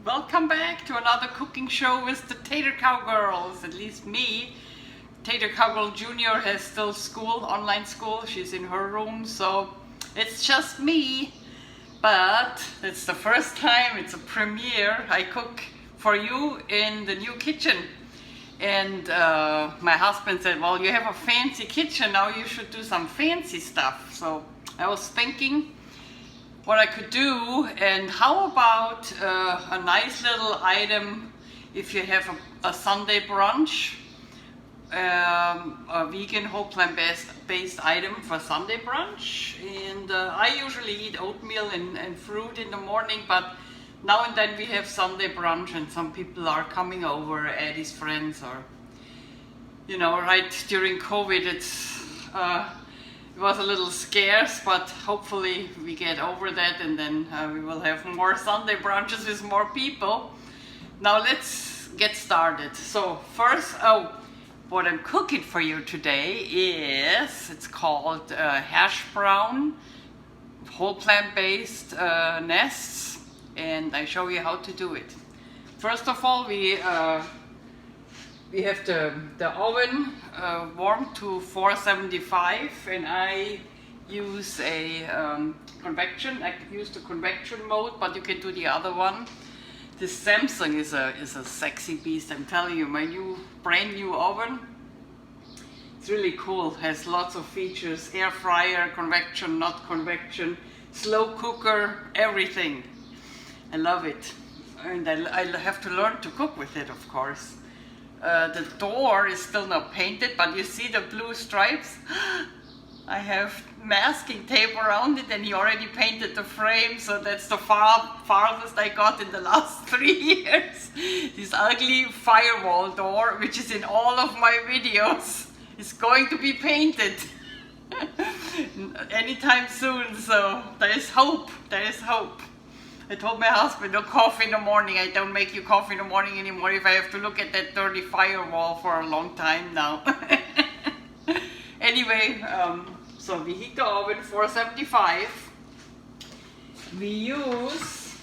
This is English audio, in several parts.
Welcome back to another cooking show with the Tater Cowgirls, at least me. Tater Cowgirl Junior has still school, online school. She's in her room, so it's just me. But it's the first time, it's a premiere, I cook for you in the new kitchen. And my husband said, well, you have a fancy kitchen, now you should do some fancy stuff. So I was thinking what I could do, and how about a nice little item if you have a Sunday brunch, a vegan whole plant based item for Sunday brunch. And I usually eat oatmeal and fruit in the morning, but now and then we have Sunday brunch and some people are coming over, Eddie's friends, or you know, right during COVID it was a little scarce, but hopefully we get over that, and then we will have more Sunday brunches with more people. Now let's get started. So first, what I'm cooking for you today is, it's called hash brown, whole plant-based nests, and I show you how to do it. First of all, we have the oven warmed to 475, and I use a convection. I use the convection mode, but you can do the other one. This Samsung is a sexy beast, I'm telling you. My brand new oven. It's really cool. Has lots of features: air fryer, convection, not convection, slow cooker, everything. I love it, and I have to learn to cook with it, of course. The door is still not painted, but you see the blue stripes? I have masking tape around it, and he already painted the frame, so that's the farthest I got in the last 3 years. This ugly firewall door, which is in all of my videos, is going to be painted anytime soon, so there is hope, there is hope. I told my husband, no coffee in the morning. I don't make you coffee in the morning anymore if I have to look at that dirty firewall for a long time now. Anyway, so we heat the oven 475. We use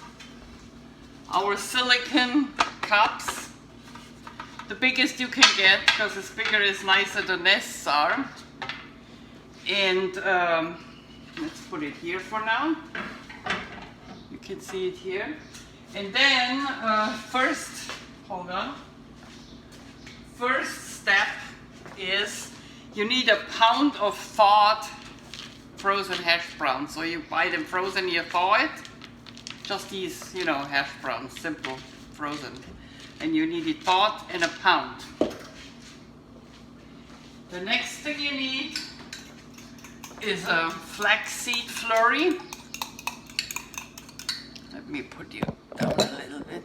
our silicone cups, the biggest you can get, because as bigger is nicer the nests are. And let's put it here for now. You can see it here. And then first step is you need a pound of thawed frozen hash browns. So you buy them frozen, you thaw it. Just these, you know, hash browns, simple, frozen. And you need it thawed and a pound. The next thing you need is a flaxseed flurry. Let me put you down a little bit.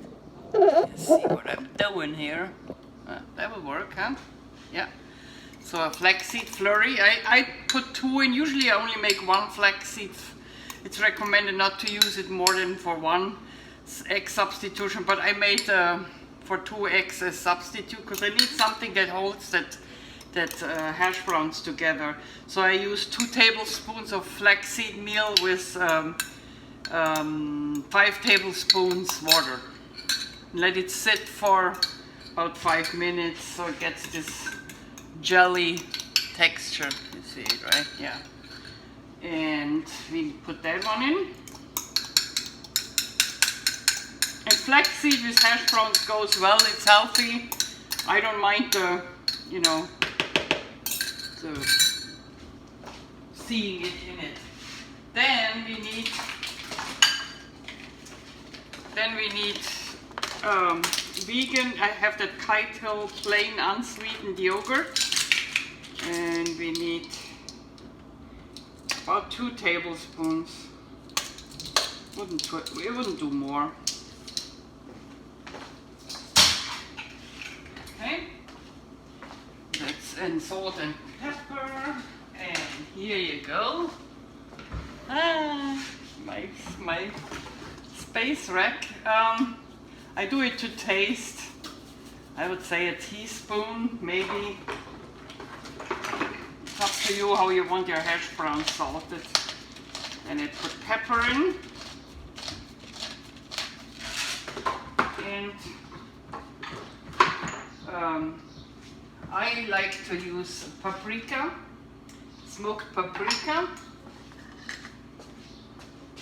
You see what I'm doing here. That will work, huh? Yeah. So a flaxseed flurry. I put 2 in. Usually I only make 1 flaxseed. It's recommended not to use it more than for 1 egg substitution, but I made for 2 eggs a substitute because I need something that holds that hash browns together. So I use 2 tablespoons of flaxseed meal with 5 tablespoons water. Let it sit for about 5 minutes so it gets this jelly texture. You see it, right? Yeah. And we put that one in. And flaxseed with hash browns goes well. It's healthy. I don't mind the, you know, the seeing it in it. Then we need vegan. I have that Tater plain unsweetened yogurt, and we need about 2 tablespoons. We wouldn't do more. Okay. And salt and pepper. And here you go. My space rack. I do it to taste. I would say a teaspoon, maybe. It's up to you how you want your hash brown salted. And I put pepper in. And I like to use paprika, smoked paprika.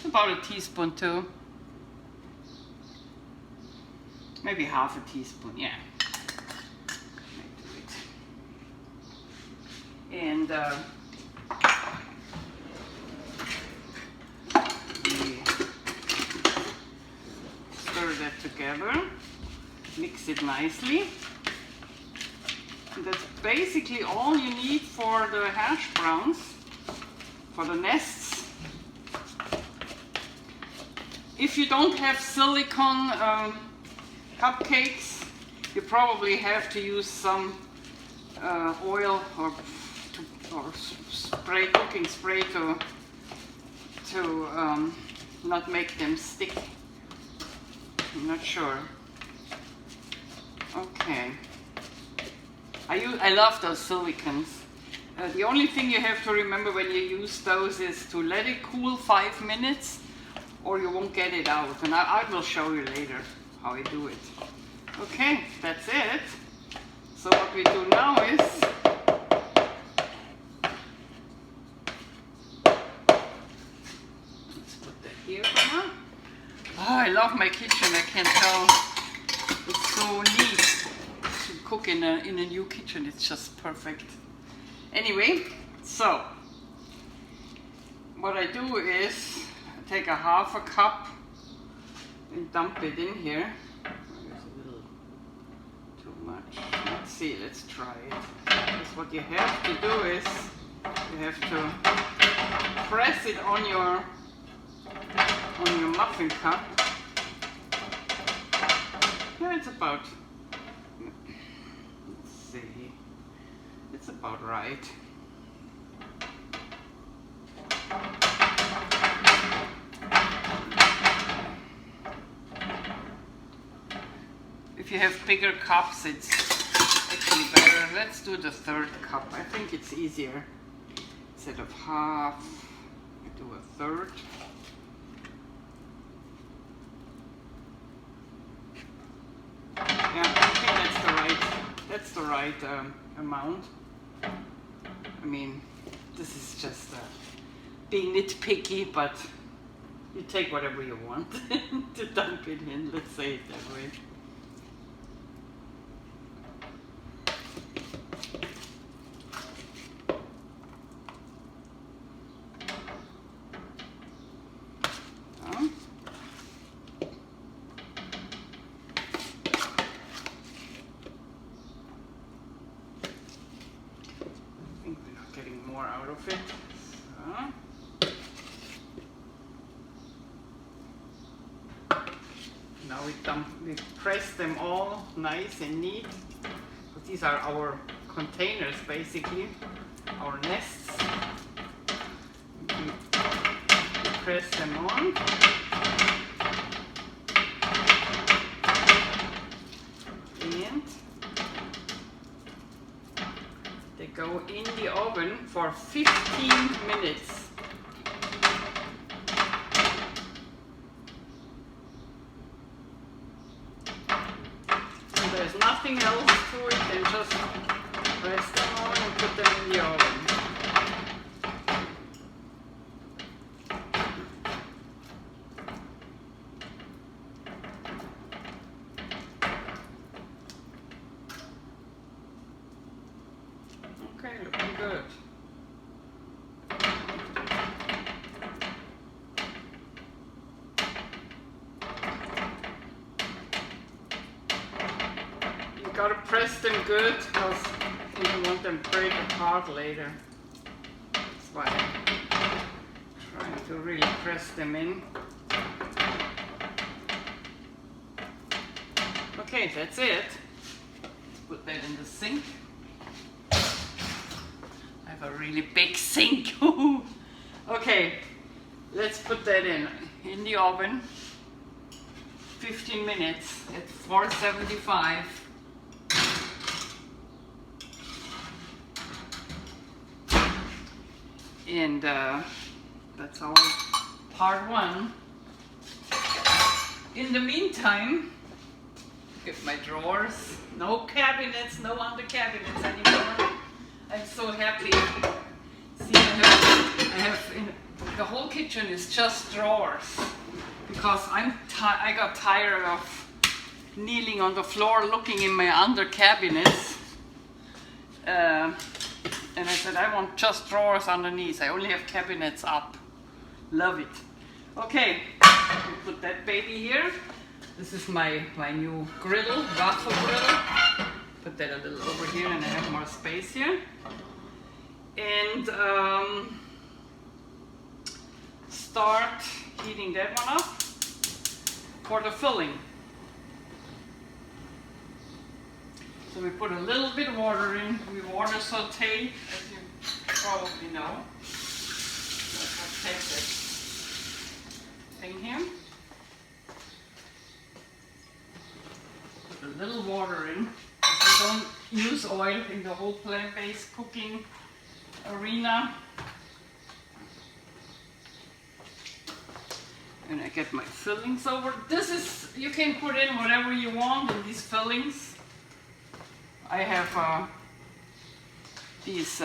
About a teaspoon too. Maybe half a teaspoon, yeah. And we stir that together, mix it nicely. And that's basically all you need for the hash browns, for the nests. If you don't have silicone cupcakes, you probably have to use some oil or spray, cooking spray to not make them stick. I'm not sure. Okay. I love those silicones. The only thing you have to remember when you use those is to let it cool 5 minutes, or you won't get it out. And I will show you later how I do it. Okay, that's it. So what we do now is let's put that here for now. Oh, I love my kitchen. I can tell it's so neat to cook in a new kitchen. It's just perfect. Anyway, so what I do is I take a half a cup and dump it in here. There's a little too much. Let's see, let's try it. Because what you have to do is you have to press it on your muffin cup. Yeah, it's about, let's see, it's about right. If you have bigger cups, it's actually better. Let's do the 3rd cup. I think it's easier. Instead of half, I do a 1/3. Yeah, I think that's the right amount. I mean, this is just being nitpicky, but you take whatever you want to dump it in. Let's say it that way. Out of it. So. Now we press them all nice and neat. So these are our containers, basically, our nests. We press them on. And they go in the oven for 15 minutes. And there's nothing else to it than just press them on and put them in the oven. Okay, looking good. You gotta press them good because you don't want them to break apart later. That's why I'm trying to really press them in. Okay, that's it. Let's put that in the sink. I have a really big sink. Okay, let's put that in the oven. 15 minutes at 475. And that's our part 1. In the meantime, Look at my drawers. No cabinets, no under cabinets anymore. I'm so happy. See, I have the whole kitchen is just drawers because I got tired of kneeling on the floor looking in my under cabinets. And I said I want just drawers underneath. I only have cabinets up. Love it. Okay, put that baby here. This is my new griddle, waffle griddle. Put that a little over here and I have more space here. And start heating that one up for the filling. So we put a little bit of water in. We water sautee, as you probably know. Let's take this thing here. Put a little water in. We don't use oil in the whole plant-based cooking arena. And I get my fillings over. This is, you can put in whatever you want in these fillings. I have these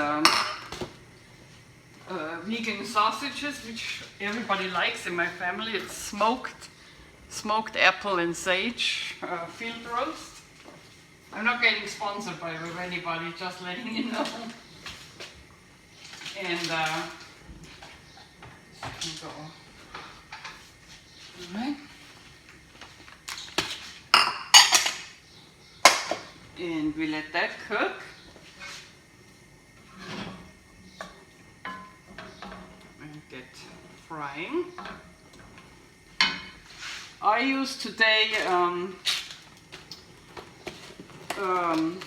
vegan sausages, which everybody likes in my family. It's smoked apple and sage field roast. I'm not getting sponsored by anybody, just letting you know. And this can go. All right. And we let that cook. And get frying. I use today a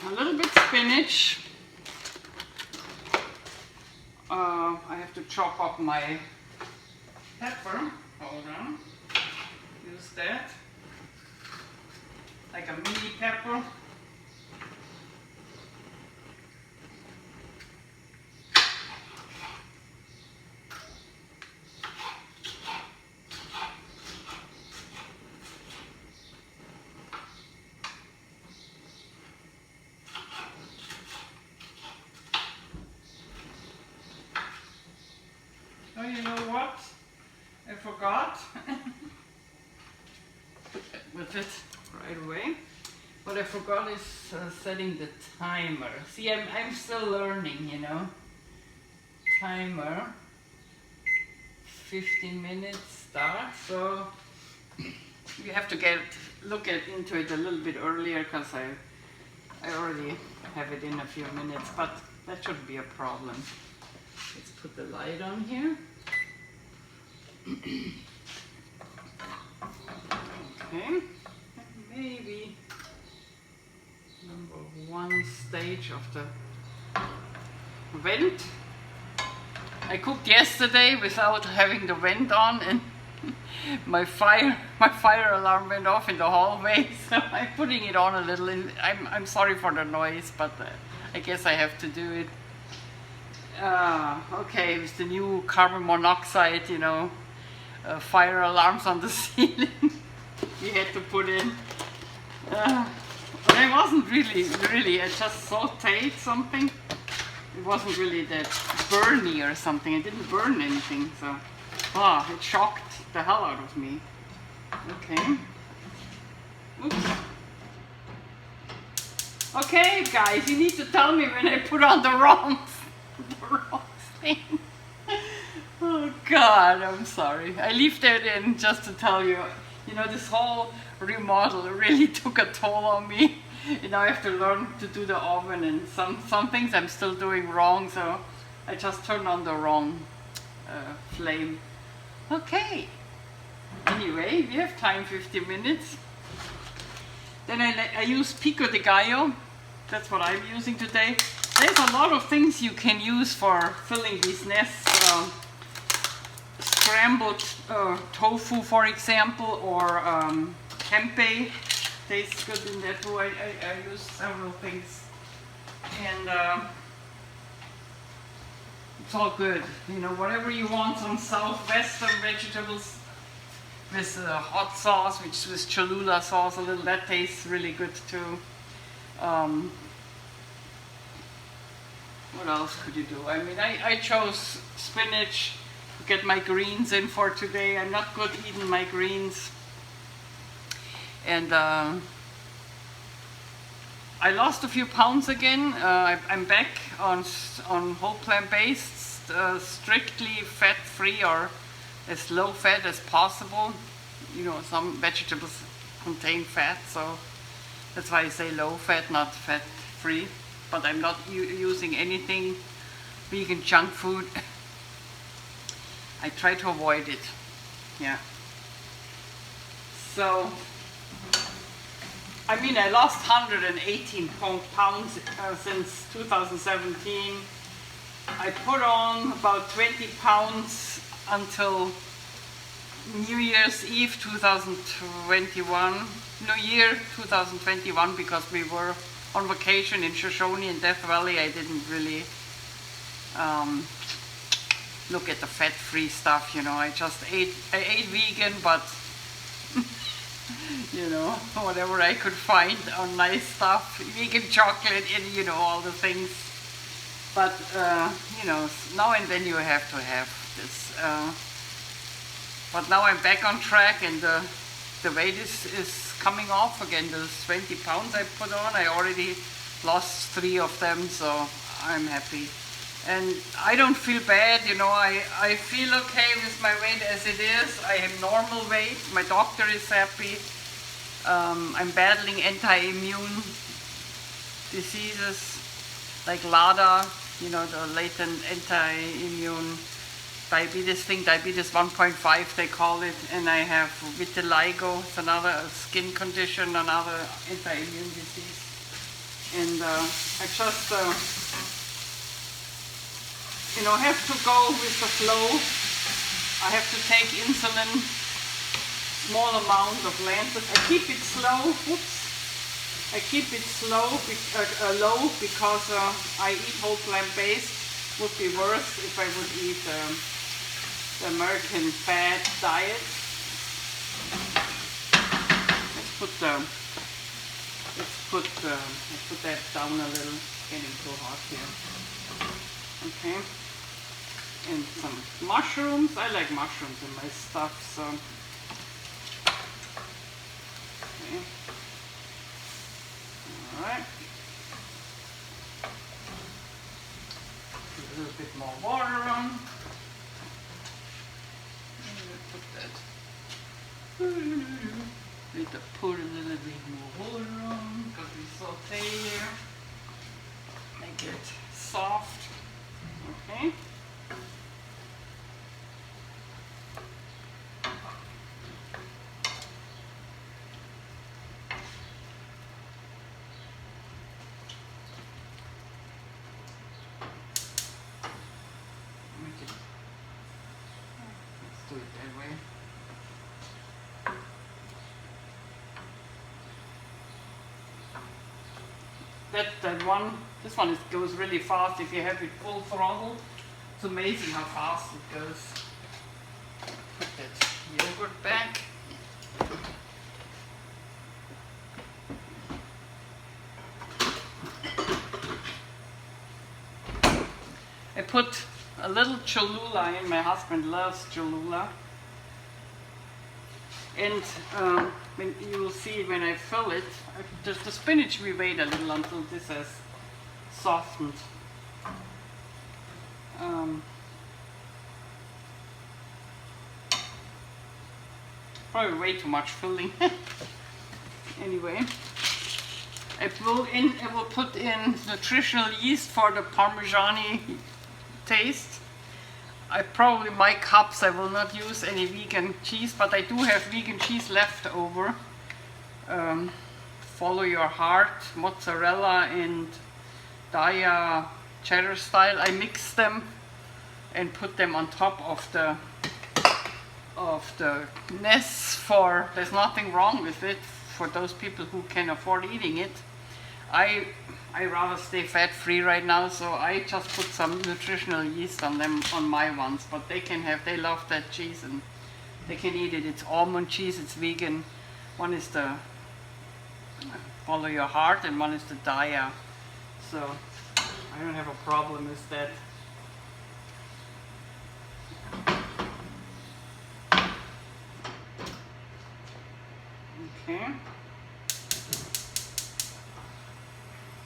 little bit spinach. I have to chop up my pepper. Hold on. Use that. Like a mini pepper. Oh, you know what? I forgot. With it right away. What I forgot is setting the timer. See, I'm still learning, you know. Timer. 15 minutes start. So you have to look into it a little bit earlier because I already have it in a few minutes, but that shouldn't be a problem. Let's put the light on here. Okay, maybe number one stage of the vent. I cooked yesterday without having the vent on, and my fire alarm went off in the hallway, so I'm putting it on a little. I'm sorry for the noise, but I guess I have to do it. Okay, with the new carbon monoxide, you know, fire alarms on the ceiling we had to put in. But it wasn't really, I just sauteed something. It wasn't really that burny or something. It didn't burn anything, so it shocked the hell out of me. Okay. Oops. Okay, guys, you need to tell me when I put on the wrong thing. Oh God, I'm sorry. I leave that in just to tell you, you know, this whole remodel really took a toll on me. You know, I have to learn to do the oven, and some things I'm still doing wrong, so I just turned on the wrong flame. Okay. Anyway, we have time, 50 minutes. Then I use pico de gallo. That's what I'm using today. There's a lot of things you can use for filling these nests. Scrambled tofu, for example, or tempeh. Tastes good in that way. I use several things. And it's all good. You know, whatever you want, some southwestern vegetables. with hot sauce, which with Cholula sauce a little. That tastes really good too. What else could you do? I mean, I chose spinach to get my greens in for today. I'm not good eating my greens. And I lost a few pounds again. I'm back on whole plant-based, strictly fat-free or as low fat as possible. You know, some vegetables contain fat, so that's why I say low fat, not fat-free. But I'm not using anything vegan junk food. I try to avoid it. Yeah. So, I mean, I lost 118 pounds since 2017. I put on about 20 pounds until New Year's Eve 2021. New Year 2021, because we were on vacation in Shoshone in Death Valley. I didn't really look at the fat-free stuff, you know. I ate vegan, but you know, whatever I could find on nice stuff, vegan chocolate and, you know, all the things. But, you know, now and then you have to have this. But now I'm back on track, and the weight is coming off again. Those 20 pounds I put on, I already lost 3 of them, so I'm happy. And I don't feel bad, you know, I feel okay with my weight as it is. I have normal weight, my doctor is happy. I'm battling anti-immune diseases like LADA, you know, the latent anti-immune diabetes thing, diabetes 1.5 they call it, and I have vitiligo, it's another skin condition, another anti-immune disease. And I just, you know, have to go with the flow. I have to take insulin, small amount of Lancet. I keep it slow, I keep it slow, low, because I eat whole plant-based. Would be worse if I would eat the American fat diet. Let's put that down a little. It's getting too hot here. Okay. And some mushrooms. I like mushrooms in my stuff, so. Okay. Alright. A little bit more water on. Put that. Need to put a little bit more water on because we saute here. Make it soft. Okay. Do it that way. This one goes really fast if you have it full throttle. It's amazing how fast it goes. Put that yogurt back. I put a little Cholula in. My husband loves Cholula. And when you will see when I fill it, the spinach we wait a little until this has softened. Probably way too much filling. Anyway, I will put in nutritional yeast for the Parmesan-y taste. My cups, I will not use any vegan cheese, but I do have vegan cheese left over. Follow your heart, mozzarella and Daya cheddar-style. I mix them and put them on top of the nest. There's nothing wrong with it for those people who can afford eating it. I rather stay fat-free right now, so I just put some nutritional yeast on them, on my ones, but they love that cheese, and they can eat it. It's almond cheese, it's vegan. One is the follow your heart and one is the Daya. So I don't have a problem with that. Okay.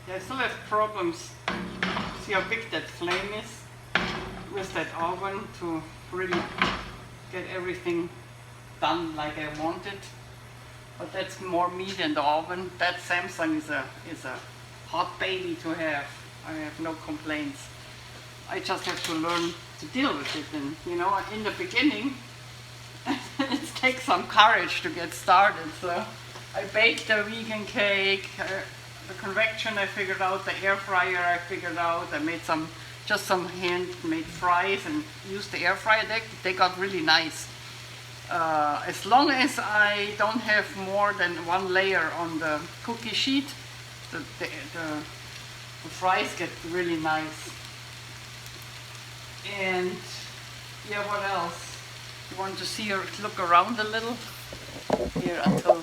Yeah, I still have problems. See how big that flame is with that oven to really get everything done like I wanted. But that's more me than the oven. That Samsung is a hot baby to have. I have no complaints. I just have to learn to deal with it. And you know, in the beginning, it takes some courage to get started. So I baked the vegan cake, the convection I figured out, the air fryer I figured out. I made just some handmade fries and used the air fryer. They got really nice. As long as I don't have more than one layer on the cookie sheet, the fries get really nice. And yeah, what else? You want to see or look around a little here until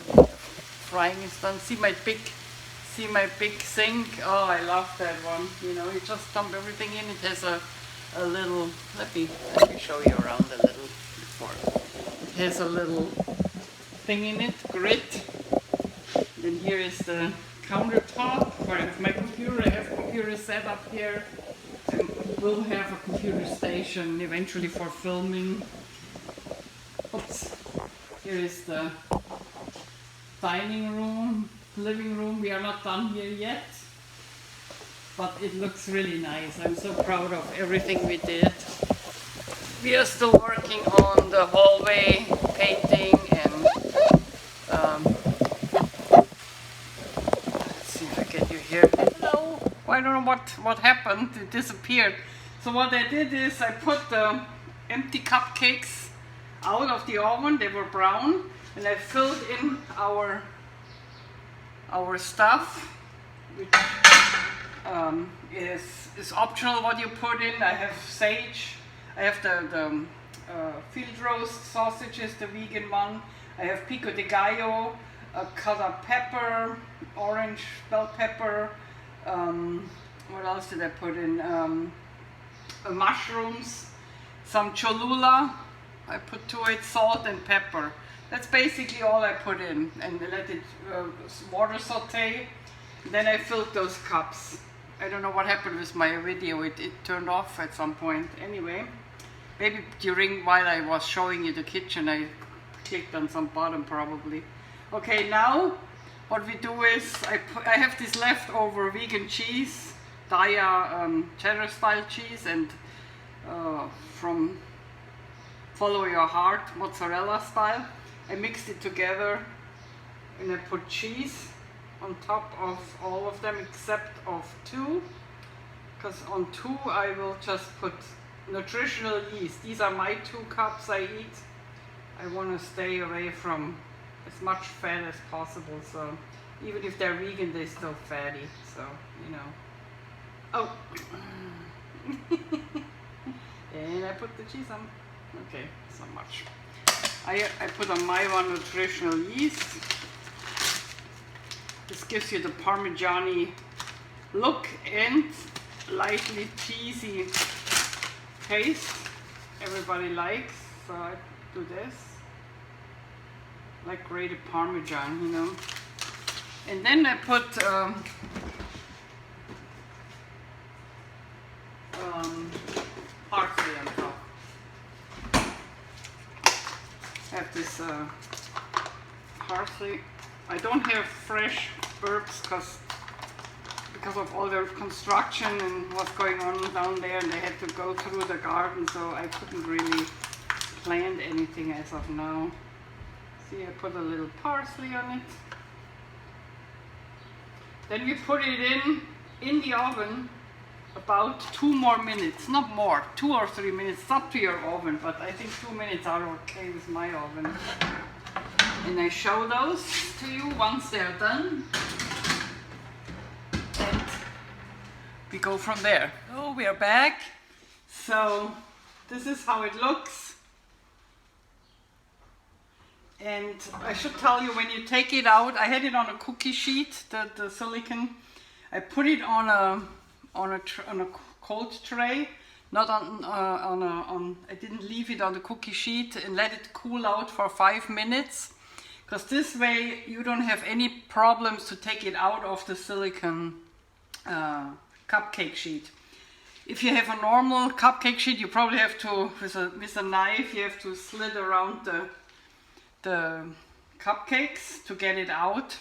frying is done. See my big sink. Oh, I love that one. You know, you just dump everything in. It has a little. Let me show you around a little before. It has a little thing in it, grit. Then here is the countertop where I have my computer. I have computer set up here. I will have a computer station eventually for filming. Oops. Here is the dining room, living room. We are not done here yet, but it looks really nice. I'm so proud of everything we did. We are still working on the hallway painting and let's see if I get you here. Hello. I don't know what happened. It disappeared. So what I did is I put the empty cupcakes out of the oven. They were brown, and I filled in our stuff, which is optional what you put in. I have sage. I have the field roast sausages, the vegan one. I have pico de gallo, cut up pepper, orange bell pepper. What else did I put in? Mushrooms, some Cholula. I put to it salt and pepper. That's basically all I put in, and let it water saute. Then I filled those cups. I don't know what happened with my video. It turned off at some point. Anyway, maybe while I was showing you the kitchen, I clicked on some button probably. Okay, now what we do is I have this leftover vegan cheese, Daya cheddar-style cheese, and from Follow Your Heart, mozzarella-style. I mixed it together and I put cheese on top of all of them except of 2, because on 2 I will just put nutritional yeast. These are my 2 cups I eat. I want to stay away from as much fat as possible, so even if they're vegan, they're still fatty, so you know. Oh, and I put the cheese on. Okay, so much. I put on my one nutritional yeast. This gives you the Parmigiani look and lightly cheesy taste everybody likes. So I do this, like grated Parmesan, you know. And then I put parsley on top. I have this parsley. I don't have fresh herbs because of all the construction and what's going on down there, and they had to go through the garden, so I couldn't really plant anything as of now. See, I put a little parsley on it. Then we put it in the oven about 2 more minutes, not more, 2 or 3 minutes. It's up to your oven, but I think 2 minutes are okay with my oven. And I show those to you once they're done. And we go from there. Oh, we are back. So this is how it looks. And I should tell you, when you take it out, I had it on a cookie sheet, the silicone. I put it on a cold tray, not I didn't leave it on the cookie sheet, and let it cool out for 5 minutes, because this way you don't have any problems to take it out of the silicone cupcake sheet. If you have a normal cupcake sheet, you probably have to, with a knife, you have to slit around the cupcakes to get it out.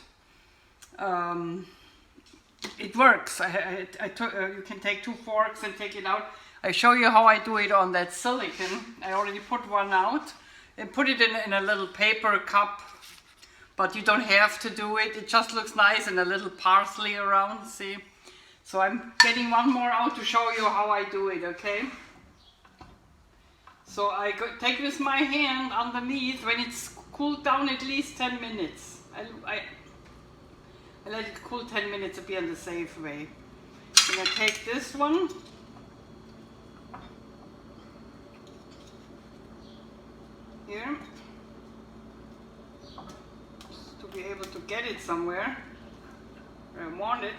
It works. You can take 2 forks and take it out. I show you how I do it on that silicone. I already put one out and put it in a little paper cup, but you don't have to do it. It just looks nice, and a little parsley around, see? So I'm getting one more out to show you how I do it, okay? So I take with my hand underneath when it's cooled down at least 10 minutes. I let it cool 10 minutes to be on the safe way. Then I take this one. Here. To be able to get it somewhere where I want it.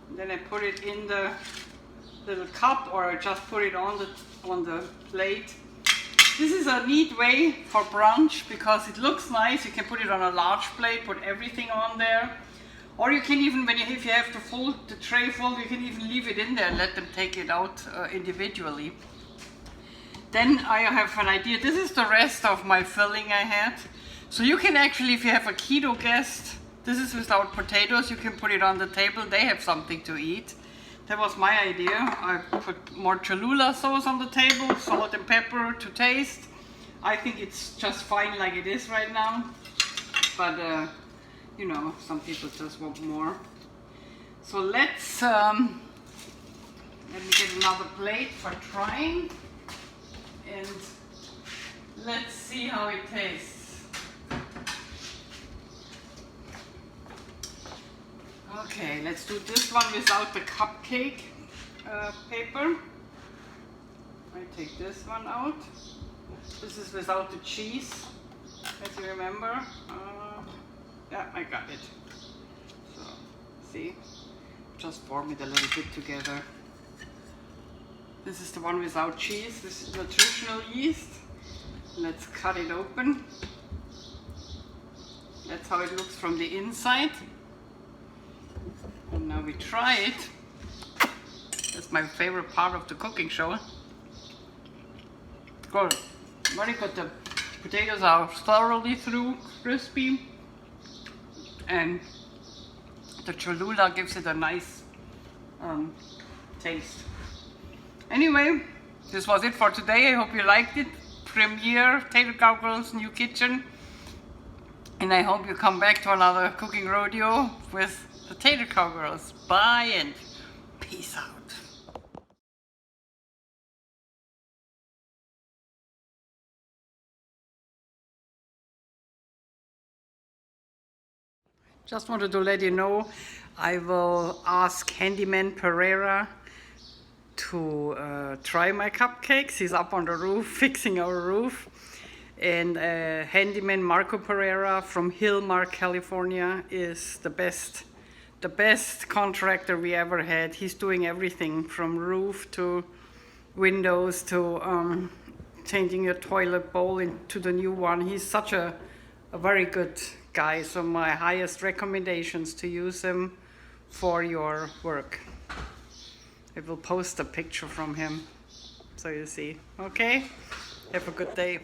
And then I put it in the little cup, or I just put it on the plate. This is a neat way for brunch because it looks nice. You can put it on a large plate, put everything on there. Or you can even, if you have to fold the tray full, you can even leave it in there and let them take it out individually. Then I have an idea. This is the rest of my filling I had. So you can actually, if you have a keto guest, this is without potatoes, you can put it on the table. They have something to eat. That was my idea. I put more Cholula sauce on the table, salt and pepper to taste. I think it's just fine like it is right now. But, you know, some people just want more. So let's, let me get another plate for trying. And let's see how it tastes. Okay, let's do this one without the cupcake paper. I take this one out. This is without the cheese, as you remember. Yeah, I got it. So, see, just form it a little bit together. This is the one without cheese. This is nutritional yeast. Let's cut it open. That's how it looks from the inside. And now we try it. That's my favorite part of the cooking show. Good. Very good. The potatoes are thoroughly through, crispy. And the Cholula gives it a nice taste. Anyway, this was it for today. I hope you liked it. Premiere Tater Cowgirls new kitchen. And I hope you come back to another cooking rodeo with the Tater Cowgirls. Bye and peace out. Just wanted to let you know, I will ask Handyman Pereira to try my cupcakes. He's up on the roof fixing our roof. And Handyman Marco Pereira from Hillmark, California is the best contractor we ever had. He's doing everything from roof to windows to changing your toilet bowl into the new one. He's such a very good guy. So my highest recommendations to use him for your work. I will post a picture from him so you see. Okay? Have a good day.